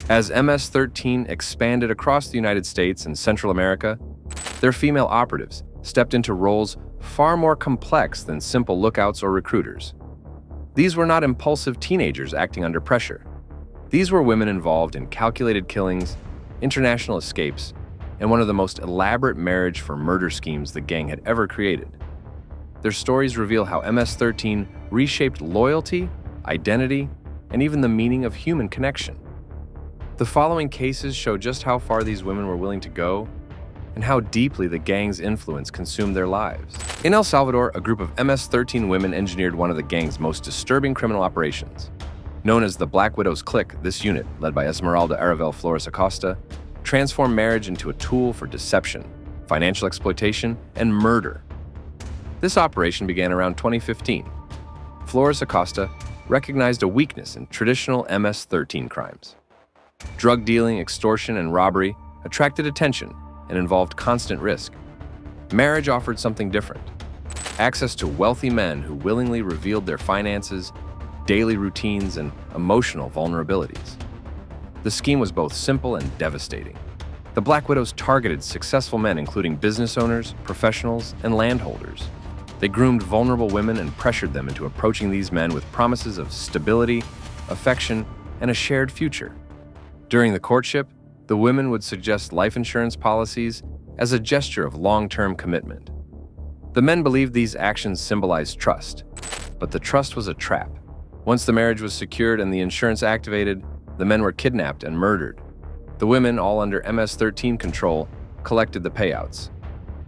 As MS-13 expanded across the United States and Central America, their female operatives stepped into roles far more complex than simple lookouts or recruiters. These were not impulsive teenagers acting under pressure. These were women involved in calculated killings, international escapes, and one of the most elaborate marriage for murder schemes the gang had ever created. Their stories reveal how MS-13 reshaped loyalty, identity, and even the meaning of human connection. The following cases show just how far these women were willing to go and how deeply the gang's influence consumed their lives. In El Salvador, a group of MS-13 women engineered one of the gang's most disturbing criminal operations. Known as the Black Widows Clique, this unit, led by Esmeralda Aravel Flores Acosta, transformed marriage into a tool for deception, financial exploitation, and murder. This operation began around 2015. Flores Acosta recognized a weakness in traditional MS-13 crimes. Drug dealing, extortion, and robbery attracted attention and involved constant risk. Marriage offered something different: access to wealthy men who willingly revealed their finances, daily routines, and emotional vulnerabilities. The scheme was both simple and devastating. The Black Widows targeted successful men, including business owners, professionals, and landholders. They groomed vulnerable women and pressured them into approaching these men with promises of stability, affection, and a shared future. During the courtship, the women would suggest life insurance policies as a gesture of long-term commitment. The men believed these actions symbolized trust, but the trust was a trap. Once the marriage was secured and the insurance activated, the men were kidnapped and murdered. The women, all under MS-13 control, collected the payouts.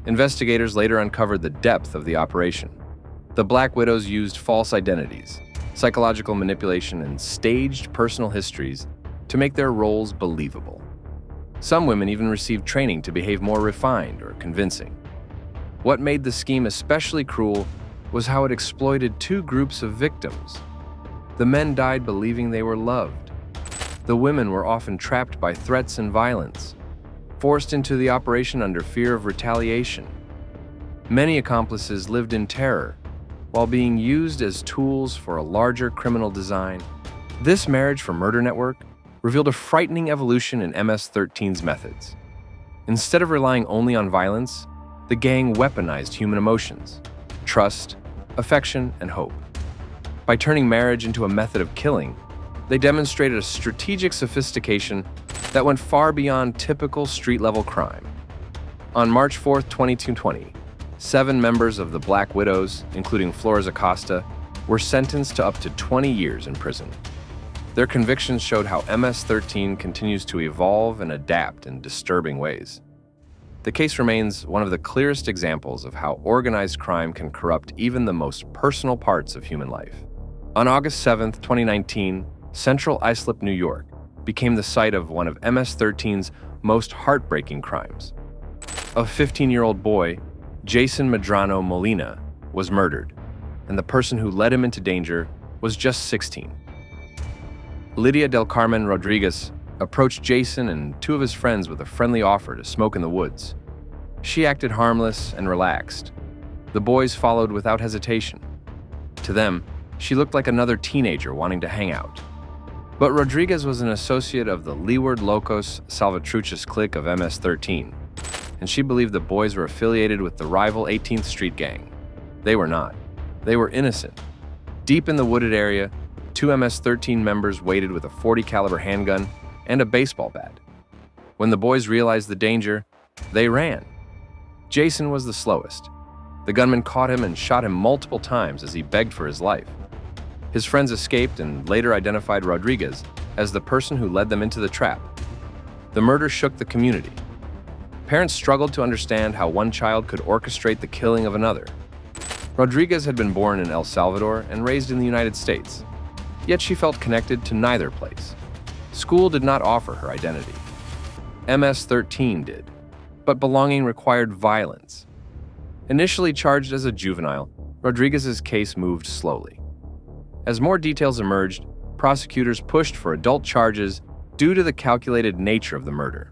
Investigators later uncovered the depth of the operation. The Black Widows used false identities, psychological manipulation, and staged personal histories to make their roles believable. Some women even received training to behave more refined or convincing. What made the scheme especially cruel was how it exploited two groups of victims. The men died believing they were loved. The women were often trapped by threats and violence, forced into the operation under fear of retaliation. Many accomplices lived in terror while being used as tools for a larger criminal design. This marriage for murder network revealed a frightening evolution in MS-13's methods. Instead of relying only on violence, the gang weaponized human emotions, trust, affection, and hope. By turning marriage into a method of killing, they demonstrated a strategic sophistication that went far beyond typical street-level crime. On March 4, 2020, 7 members of the Black Widows, including Flores Acosta, were sentenced to up to 20 years in prison. Their convictions showed how MS-13 continues to evolve and adapt in disturbing ways. The case remains one of the clearest examples of how organized crime can corrupt even the most personal parts of human life. On August 7, 2019, Central Islip, New York, became the site of one of MS-13's most heartbreaking crimes. A 15-year-old boy, Jason Medrano Molina, was murdered, and the person who led him into danger was just 16. Lydia del Carmen Rodriguez approached Jason and 2 of his friends with a friendly offer to smoke in the woods. She acted harmless and relaxed. The boys followed without hesitation. To them, she looked like another teenager wanting to hang out. But Rodriguez was an associate of the Leeward Locos Salvatruchas clique of MS-13, and she believed the boys were affiliated with the rival 18th Street gang. They were not. They were innocent. Deep in the wooded area, 2 MS-13 members waited with a .40 caliber handgun and a baseball bat. When the boys realized the danger, they ran. Jason was the slowest. The gunman caught him and shot him multiple times as he begged for his life. His friends escaped and later identified Rodriguez as the person who led them into the trap. The murder shook the community. Parents struggled to understand how one child could orchestrate the killing of another. Rodriguez had been born in El Salvador and raised in the United States, yet she felt connected to neither place. School did not offer her identity. MS-13 did, but belonging required violence. Initially charged as a juvenile, Rodriguez's case moved slowly. As more details emerged, prosecutors pushed for adult charges due to the calculated nature of the murder.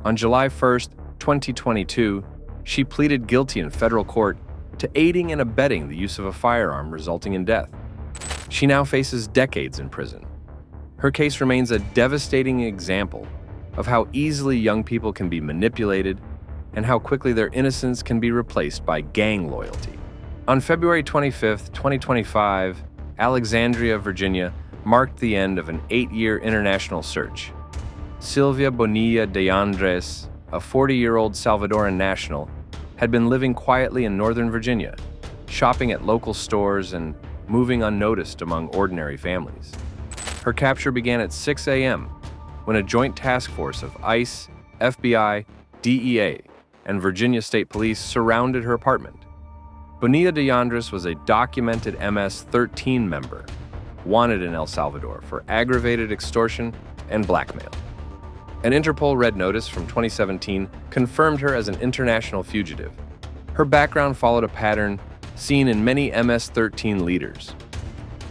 On July 1, 2022, she pleaded guilty in federal court to aiding and abetting the use of a firearm resulting in death. She now faces decades in prison. Her case remains a devastating example of how easily young people can be manipulated and how quickly their innocence can be replaced by gang loyalty. On February 25, 2025, Alexandria, Virginia, marked the end of an 8-year international search. Silvia Bonilla de Andres, a 40-year-old Salvadoran national, had been living quietly in Northern Virginia, shopping at local stores and moving unnoticed among ordinary families. Her capture began at 6 a.m. when a joint task force of ICE, FBI, DEA, and Virginia State Police surrounded her apartment. Bonilla de Andres was a documented MS-13 member, wanted in El Salvador for aggravated extortion and blackmail. An Interpol Red Notice from 2017 confirmed her as an international fugitive. Her background followed a pattern seen in many MS-13 leaders.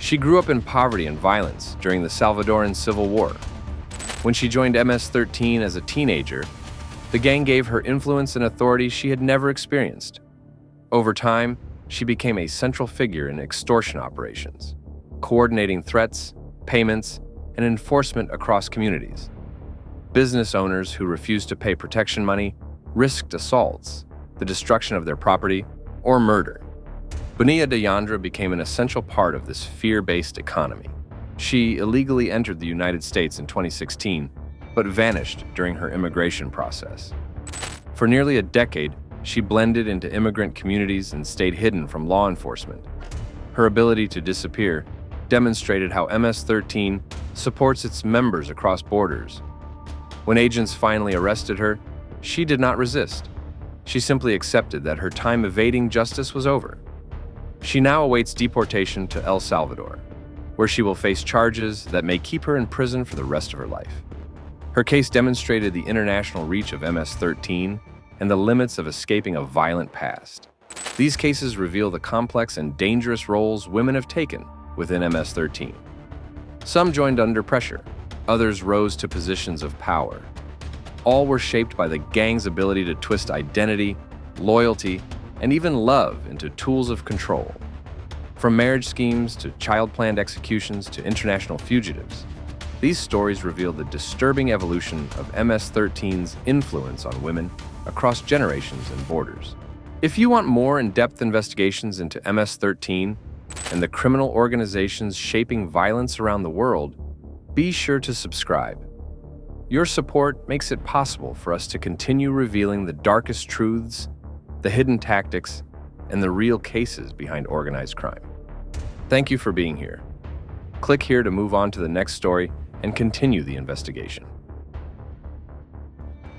She grew up in poverty and violence during the Salvadoran Civil War. When she joined MS-13 as a teenager, the gang gave her influence and authority she had never experienced. Over time, she became a central figure in extortion operations, coordinating threats, payments, and enforcement across communities. Business owners who refused to pay protection money risked assaults, the destruction of their property, or murder. Bonilla de Andres became an essential part of this fear-based economy. She illegally entered the United States in 2016, but vanished during her immigration process. For nearly a decade, she blended into immigrant communities and stayed hidden from law enforcement. Her ability to disappear demonstrated how MS-13 supports its members across borders. When agents finally arrested her, she did not resist. She simply accepted that her time evading justice was over. She now awaits deportation to El Salvador, where she will face charges that may keep her in prison for the rest of her life. Her case demonstrated the international reach of MS-13 and the limits of escaping a violent past. These cases reveal the complex and dangerous roles women have taken within MS-13. Some joined under pressure, others rose to positions of power. All were shaped by the gang's ability to twist identity, loyalty, and even love into tools of control. From marriage schemes to child-planned executions to international fugitives, these stories reveal the disturbing evolution of MS-13's influence on women across generations and borders. If you want more in-depth investigations into MS-13 and the criminal organizations shaping violence around the world, be sure to subscribe. Your support makes it possible for us to continue revealing the darkest truths, the hidden tactics, and the real cases behind organized crime. Thank you for being here. Click here to move on to the next story and continue the investigation.